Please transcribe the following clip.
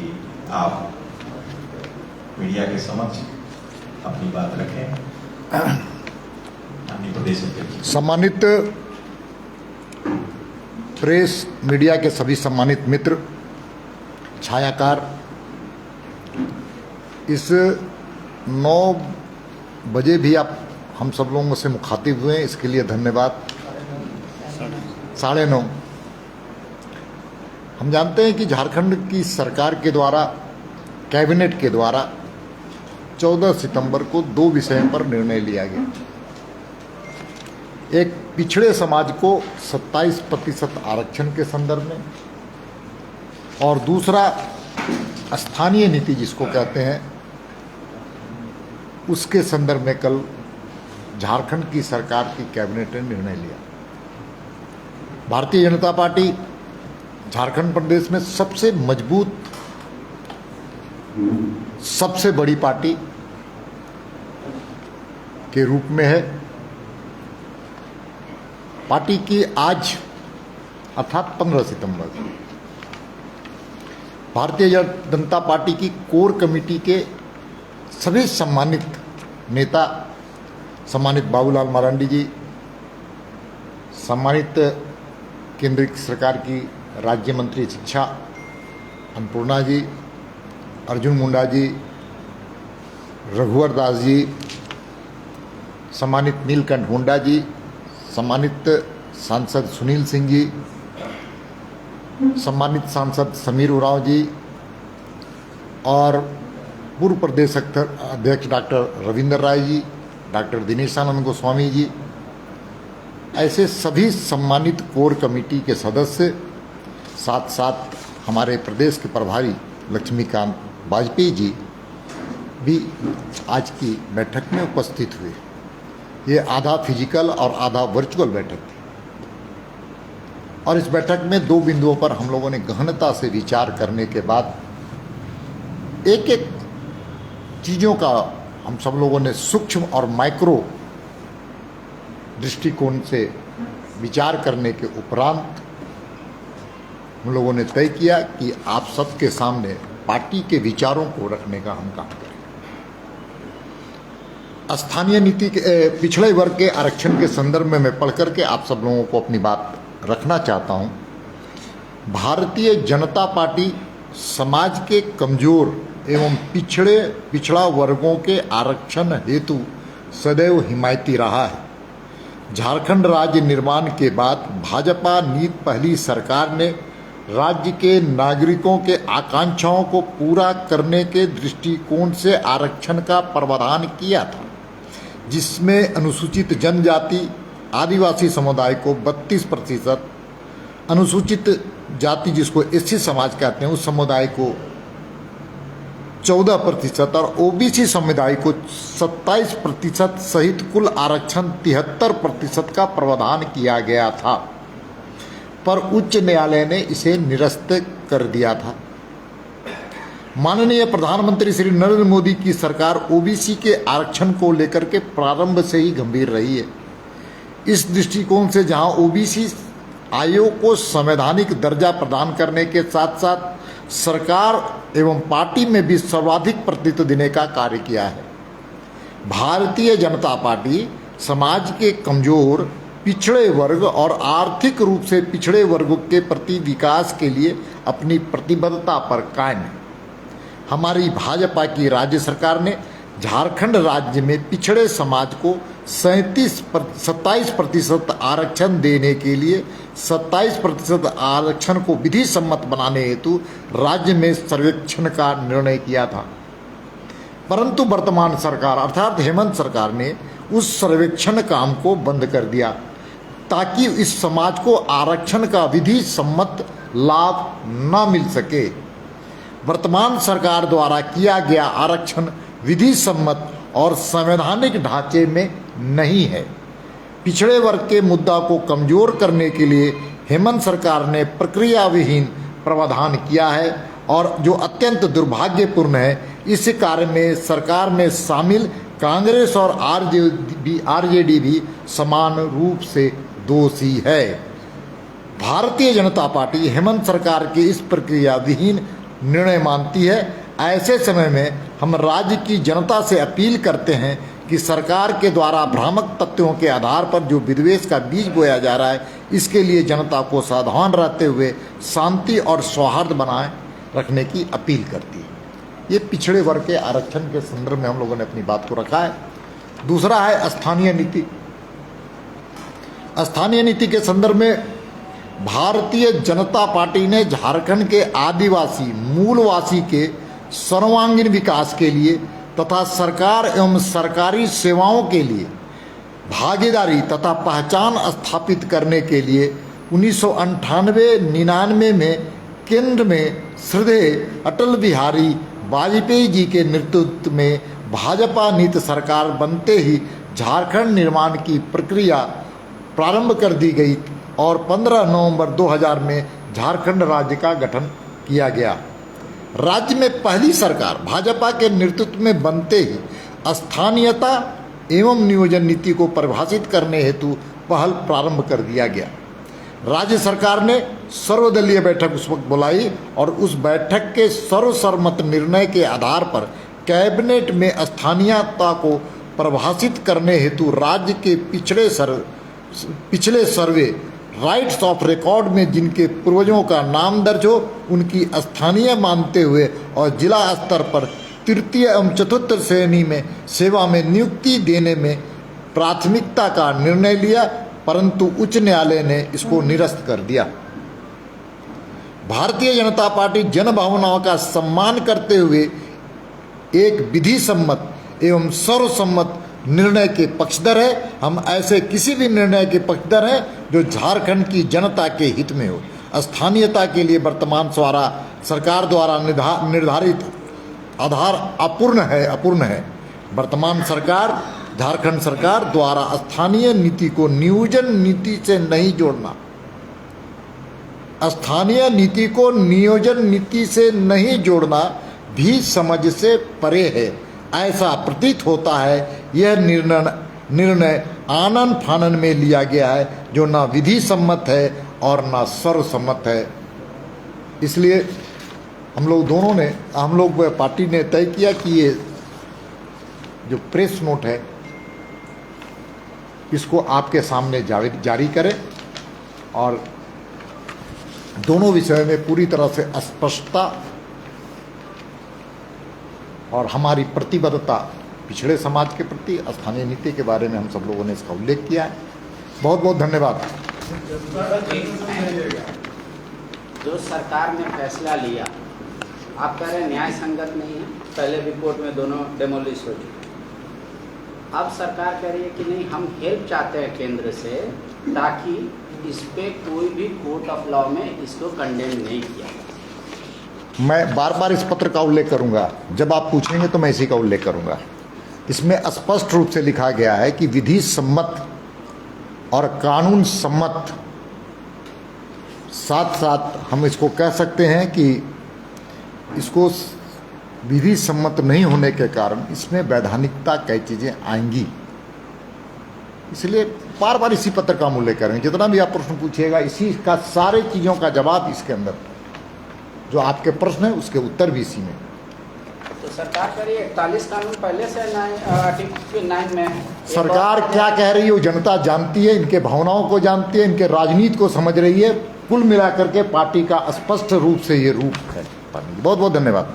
कि आप मीडिया के समक्ष अपनी बात रखें। माननीय प्रदेश अध्यक्ष। सम्मानित प्रेस मीडिया के सभी सम्मानित मित्र, छायाकार, इस 9 बजे भी आप हम सब लोगों से मुखातिब हुए, इसके लिए धन्यवाद। 9:30 हम जानते हैं कि झारखंड की सरकार के द्वारा, कैबिनेट के द्वारा 14 सितंबर को 2 विषयों पर निर्णय लिया गया। एक, पिछड़े समाज को 27% आरक्षण के संदर्भ में, और दूसरा स्थानीय नीति जिसको कहते हैं, उसके संदर्भ में कल झारखंड की सरकार की कैबिनेट ने निर्णय लिया। भारतीय जनता पार्टी झारखंड प्रदेश में सबसे मजबूत, सबसे बड़ी पार्टी के रूप में है। पार्टी की आज अर्थात 15 सितंबर भारतीय जनता पार्टी की कोर कमेटी के सभी सम्मानित नेता, सम्मानित बाबूलाल मरांडी जी, सम्मानित केंद्रीय सरकार की राज्य मंत्री शिक्षा अन्नपूर्णा जी, अर्जुन मुंडा जी, रघुवर दास जी, सम्मानित नीलकंठ मुंडा जी, सम्मानित सांसद सुनील सिंह जी, सम्मानित सांसद समीर उरांव जी, और पूर्व प्रदेश अध्यक्ष डॉक्टर रविंद्र राय जी, डॉक्टर दिनेशानंद गोस्वामी जी, ऐसे सभी सम्मानित कोर कमेटी के सदस्य, साथ साथ हमारे प्रदेश के प्रभारी लक्ष्मीकांत वाजपेयी जी भी आज की बैठक में उपस्थित हुए। ये आधा फिजिकल और आधा वर्चुअल बैठक थी, और इस बैठक में 2 बिंदुओं पर हम लोगों ने गहनता से विचार करने के बाद एक एक चीज़ों का हम सब लोगों ने सूक्ष्म और माइक्रो दृष्टिकोण से विचार करने के उपरांत हम लोगों ने तय किया कि आप सबके सामने पार्टी के विचारों को रखने का हम काम करें। स्थानीय नीति के पिछड़े वर्ग के आरक्षण के संदर्भ में मैं पढ़ करके आप सब लोगों को अपनी बात रखना चाहता हूं। भारतीय जनता पार्टी समाज के कमजोर एवं पिछड़ा वर्गों के आरक्षण हेतु सदैव हिमायती रहा है। झारखंड राज्य निर्माण के बाद भाजपा नीति पहली सरकार ने राज्य के नागरिकों के आकांक्षाओं को पूरा करने के दृष्टिकोण से आरक्षण का प्रावधान किया था, जिसमें अनुसूचित जनजाति आदिवासी समुदाय को 32%, अनुसूचित जाति जिसको एससी समाज कहते हैं उस समुदाय को 14% और ओबीसी समुदाय को 27% सहित कुल आरक्षण 73% का प्रावधान किया गया था, पर उच्च न्यायालय ने इसे निरस्त कर दिया था। माननीय प्रधानमंत्री श्री नरेंद्र मोदी की सरकार ओबीसी के आरक्षण को लेकर के प्रारंभ से ही गंभीर रही है। इस दृष्टिकोण से जहां ओबीसी आयोग को संवैधानिक दर्जा प्रदान करने के साथ साथ सरकार एवं पार्टी में भी सर्वाधिक प्रतिनिधित्व देने का कार्य किया है। भारतीय जनता पार्टी समाज के कमजोर, पिछड़े वर्ग और आर्थिक रूप से पिछड़े वर्गों के प्रति विकास के लिए अपनी प्रतिबद्धता पर कायम है। हमारी भाजपा की राज्य सरकार ने झारखंड राज्य में पिछड़े समाज को 27% आरक्षण देने के लिए 27% आरक्षण को विधि सम्मत बनाने हेतु राज्य में सर्वेक्षण का निर्णय किया था, परंतु वर्तमान सरकार अर्थात हेमंत सरकार ने उस सर्वेक्षण काम को बंद कर दिया, ताकि इस समाज को आरक्षण का विधि सम्मत लाभ न मिल सके। वर्तमान सरकार द्वारा किया गया आरक्षण विधि सम्मत और संवैधानिक ढांचे में नहीं है। पिछड़े वर्ग के मुद्दा को कमजोर करने के लिए हेमंत सरकार ने प्रक्रिया विहीन प्रावधान किया है, और जो अत्यंत दुर्भाग्यपूर्ण है, इस कार्य में सरकार में शामिल कांग्रेस और आरजेडी भी समान रूप से दोषी है। भारतीय जनता पार्टी हेमंत सरकार की इस प्रक्रिया विहीन निर्णय मानती है। ऐसे समय में हम राज्य की जनता से अपील करते हैं कि सरकार के द्वारा भ्रामक तथ्यों के आधार पर जो विद्वेष का बीज बोया जा रहा है, इसके लिए जनता को सावधान रहते हुए शांति और सौहार्द बनाए रखने की अपील करती है। ये पिछड़े वर्ग के आरक्षण के संदर्भ में हम लोगों ने अपनी बात को रखा है। दूसरा है स्थानीय नीति। स्थानीय नीति के संदर्भ में भारतीय जनता पार्टी ने झारखंड के आदिवासी मूलवासी के सर्वांगीण विकास के लिए तथा सरकार एवं सरकारी सेवाओं के लिए भागीदारी तथा पहचान स्थापित करने के लिए 1998-99 में केंद्र में श्रद्धेय अटल बिहारी वाजपेयी जी के नेतृत्व में भाजपा नीति सरकार बनते ही झारखंड निर्माण की प्रक्रिया प्रारंभ कर दी गई और 15 नवंबर 2000 में झारखंड राज्य का गठन किया गया। राज्य में पहली सरकार भाजपा के नेतृत्व में बनते ही स्थानीयता एवं नियोजन नीति को परिभाषित करने हेतु पहल प्रारंभ कर दिया गया। राज्य सरकार ने सर्वदलीय बैठक उस वक्त बुलाई और उस बैठक के सर्वसम्मत निर्णय के आधार पर कैबिनेट में स्थानीयता को परिभाषित करने हेतु राज्य के पिछले सर्वे राइट्स ऑफ रिकॉर्ड में जिनके पूर्वजों का नाम दर्ज हो उनकी स्थानीय मानते हुए और जिला स्तर पर तृतीय एवं चतुर्थ श्रेणी में सेवा में नियुक्ति देने में प्राथमिकता का निर्णय लिया, परंतु उच्च न्यायालय ने इसको निरस्त कर दिया। भारतीय जनता पार्टी जन भावनाओं का सम्मान करते हुए एक विधि सम्मत एवं सर्वसम्मत निर्णय के पक्षधर है। हम ऐसे किसी भी निर्णय के पक्षधर हैं जो झारखंड की जनता के हित में हो। स्थानीयता के लिए वर्तमान सरकार द्वारा निर्धारित आधार अपूर्ण है। वर्तमान सरकार झारखंड सरकार द्वारा स्थानीय नीति को नियोजन नीति से नहीं जोड़ना, स्थानीय नीति को नियोजन नीति से नहीं जोड़ना भी समझ से परे है, ऐसा प्रतीत होता है। यह निर्णय आनन फानन में लिया गया है जो ना विधि सम्मत है और ना सर्वसम्मत है। इसलिए हम लोग पार्टी ने तय किया कि ये जो प्रेस नोट है इसको आपके सामने जारी करें और दोनों विषयों में पूरी तरह से स्पष्टता और हमारी प्रतिबद्धता पिछड़े समाज के प्रति स्थानीय नीति के बारे में हम सब लोगों ने इसका उल्लेख किया है। बहुत बहुत धन्यवाद। जो सरकार ने फैसला लिया, आप कह रहे हैं न्याय संगत नहीं है, पहले रिपोर्ट में दोनों डेमोलिश हो चुके। अब सरकार कह रही है कि नहीं, हम हेल्प चाहते हैं केंद्र से ताकि इस पे कोई भी कोर्ट ऑफ लॉ में इसको कंडेम नहीं किया। मैं बार बार इस पत्र का उल्लेख करूंगा, जब आप पूछेंगे तो मैं इसी का उल्लेख करूंगा। इसमें स्पष्ट रूप से लिखा गया है कि विधि सम्मत और कानून सम्मत, साथ साथ हम इसको कह सकते हैं कि इसको विधि सम्मत नहीं होने के कारण इसमें वैधानिकता कई चीज़ें आएंगी। इसलिए बार बार इसी पत्र का हम उल्लेख करेंगे। जितना भी आप प्रश्न पूछिएगा इसी का सारे चीज़ों का जवाब इसके अंदर, जो आपके प्रश्न है उसके उत्तर भी इसी में। तो सरकार कह रही है 41 कानून पहले से आर्टिकल 9 में है। सरकार क्या कह रही है वो जनता जानती है, इनके भावनाओं को जानती है, इनके राजनीति को समझ रही है। कुल मिलाकर के पार्टी का स्पष्ट रूप से ये रूप है। बहुत बहुत धन्यवाद।